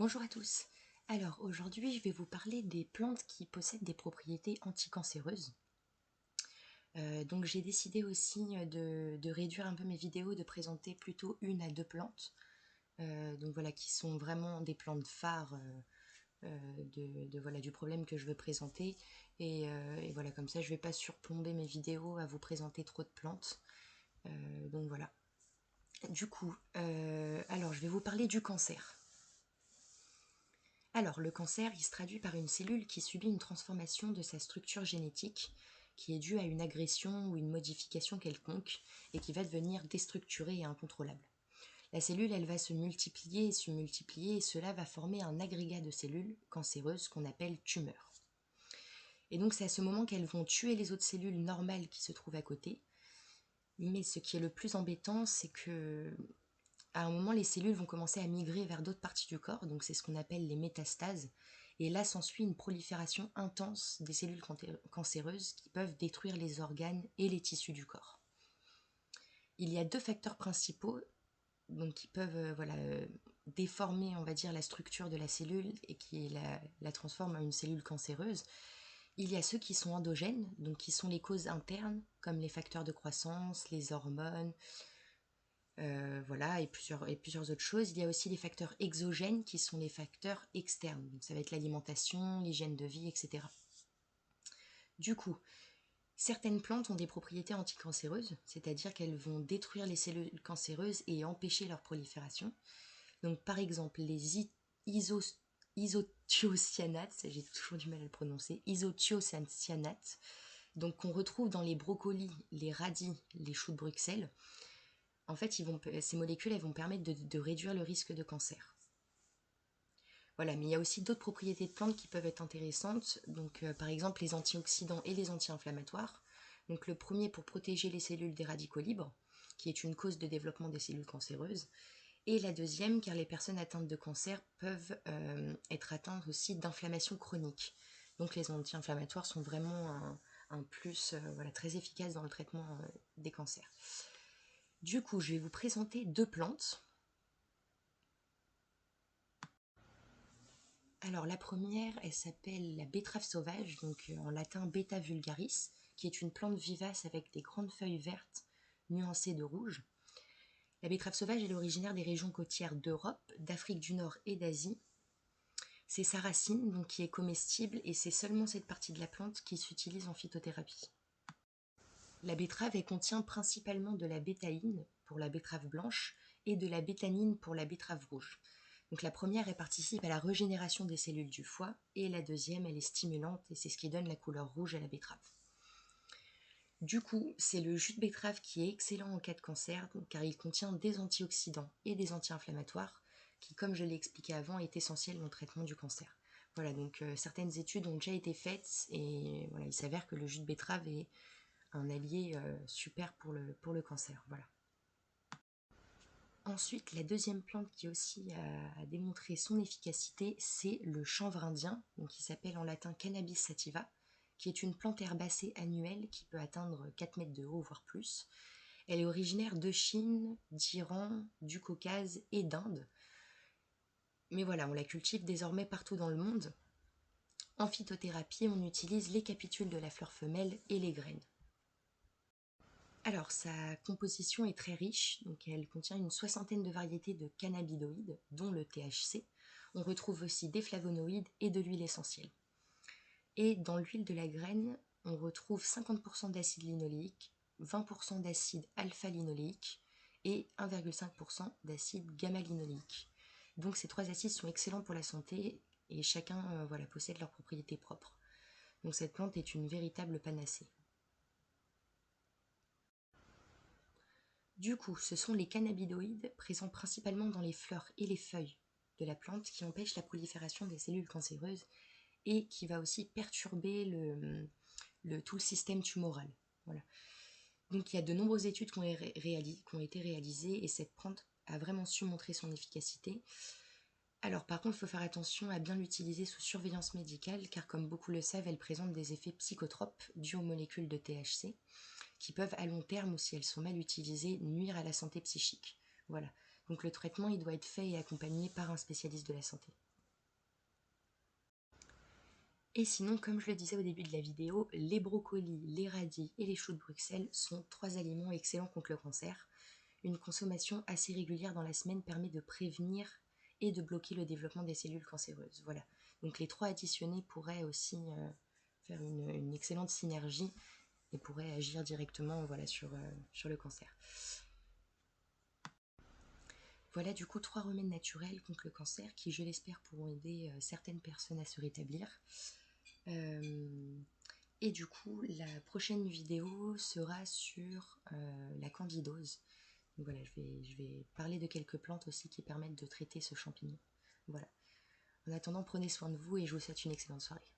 Bonjour à tous. Alors aujourd'hui je vais vous parler des plantes qui possèdent des propriétés anticancéreuses. Donc j'ai décidé aussi de réduire un peu mes vidéos, de présenter plutôt une à deux plantes. Donc voilà, qui sont vraiment des plantes phares voilà, du problème que je veux présenter. Et voilà, comme ça je ne vais pas surplomber mes vidéos à vous présenter trop de plantes. Donc voilà. Du coup, alors je vais vous parler du cancer. Alors, le cancer, il se traduit par une cellule qui subit une transformation de sa structure génétique, qui est due à une agression ou une modification quelconque, et qui va devenir déstructurée et incontrôlable. La cellule, elle va se multiplier, et cela va former un agrégat de cellules cancéreuses qu'on appelle tumeurs. Et donc, c'est à ce moment qu'elles vont tuer les autres cellules normales qui se trouvent à côté. Mais ce qui est le plus embêtant, c'est que à un moment, les cellules vont commencer à migrer vers d'autres parties du corps, donc c'est ce qu'on appelle les métastases. Et là s'ensuit une prolifération intense des cellules cancéreuses qui peuvent détruire les organes et les tissus du corps. Il y a deux facteurs principaux donc, qui peuvent déformer, on va dire, la structure de la cellule et qui la transforment en une cellule cancéreuse. Il y a ceux qui sont endogènes, donc qui sont les causes internes, comme les facteurs de croissance, les hormones, voilà, et plusieurs autres choses. Il y a aussi les facteurs exogènes qui sont les facteurs externes. Donc ça va être l'alimentation, l'hygiène de vie, etc. Du coup, certaines plantes ont des propriétés anticancéreuses, c'est-à-dire qu'elles vont détruire les cellules cancéreuses et empêcher leur prolifération. Donc par exemple, les isothiocyanate, j'ai toujours du mal à le prononcer, isothiocyanate, donc qu'on retrouve dans les brocolis, les radis, les choux de Bruxelles. En fait, ces molécules elles vont permettre de réduire le risque de cancer. Voilà, mais il y a aussi d'autres propriétés de plantes qui peuvent être intéressantes. Donc, par exemple, les antioxydants et les anti-inflammatoires. Donc, le premier pour protéger les cellules des radicaux libres, qui est une cause de développement des cellules cancéreuses. Et la deuxième, car les personnes atteintes de cancer peuvent être atteintes aussi d'inflammation chronique. Donc, les anti-inflammatoires sont vraiment un plus très efficace dans le traitement des cancers. Du coup, je vais vous présenter deux plantes. Alors la première, elle s'appelle la betterave sauvage, donc en latin Beta vulgaris, qui est une plante vivace avec des grandes feuilles vertes nuancées de rouge. La betterave sauvage est originaire des régions côtières d'Europe, d'Afrique du Nord et d'Asie. C'est sa racine donc, qui est comestible et c'est seulement cette partie de la plante qui s'utilise en phytothérapie. La betterave elle contient principalement de la bétaïne pour la betterave blanche et de la bétanine pour la betterave rouge. Donc la première, elle participe à la régénération des cellules du foie et la deuxième, elle est stimulante et c'est ce qui donne la couleur rouge à la betterave. Du coup, c'est le jus de betterave qui est excellent en cas de cancer car il contient des antioxydants et des anti-inflammatoires qui, comme je l'ai expliqué avant, est essentiel dans le traitement du cancer. Voilà, donc certaines études ont déjà été faites et voilà, il s'avère que le jus de betterave est un allié super pour le cancer. Voilà. Ensuite, la deuxième plante qui aussi a démontré son efficacité, c'est le chanvre indien, donc qui s'appelle en latin Cannabis sativa, qui est une plante herbacée annuelle qui peut atteindre 4 mètres de haut, voire plus. Elle est originaire de Chine, d'Iran, du Caucase et d'Inde. Mais voilà, on la cultive désormais partout dans le monde. En phytothérapie, on utilise les capitules de la fleur femelle et les graines. Alors, sa composition est très riche, donc elle contient une soixantaine de variétés de cannabinoïdes, dont le THC. On retrouve aussi des flavonoïdes et de l'huile essentielle. Et dans l'huile de la graine, on retrouve 50% d'acide linoléique, 20% d'acide alpha-linoléique et 1,5% d'acide gamma-linoléique. Donc ces trois acides sont excellents pour la santé et chacun possède leurs propriétés propres. Donc cette plante est une véritable panacée. Du coup, ce sont les cannabinoïdes présents principalement dans les fleurs et les feuilles de la plante qui empêchent la prolifération des cellules cancéreuses et qui va aussi perturber tout le système tumoral. Voilà. Donc il y a de nombreuses études qui ont été réalisées et cette plante a vraiment su montrer son efficacité. Alors par contre, il faut faire attention à bien l'utiliser sous surveillance médicale car comme beaucoup le savent, elle présente des effets psychotropes dus aux molécules de THC qui peuvent à long terme, ou si elles sont mal utilisées, nuire à la santé psychique. Voilà. Donc le traitement, il doit être fait et accompagné par un spécialiste de la santé. Et sinon, comme je le disais au début de la vidéo, les brocolis, les radis et les choux de Bruxelles sont 3 aliments excellents contre le cancer. Une consommation assez régulière dans la semaine permet de prévenir et de bloquer le développement des cellules cancéreuses. Voilà. Donc les 3 additionnés pourraient aussi faire une excellente synergie et pourraient agir directement voilà, sur le cancer. Voilà du coup 3 remèdes naturels contre le cancer qui, je l'espère, pourront aider certaines personnes à se rétablir. Et du coup, la prochaine vidéo sera sur la candidose. Donc voilà, je vais parler de quelques plantes aussi qui permettent de traiter ce champignon. Voilà. En attendant, prenez soin de vous et je vous souhaite une excellente soirée.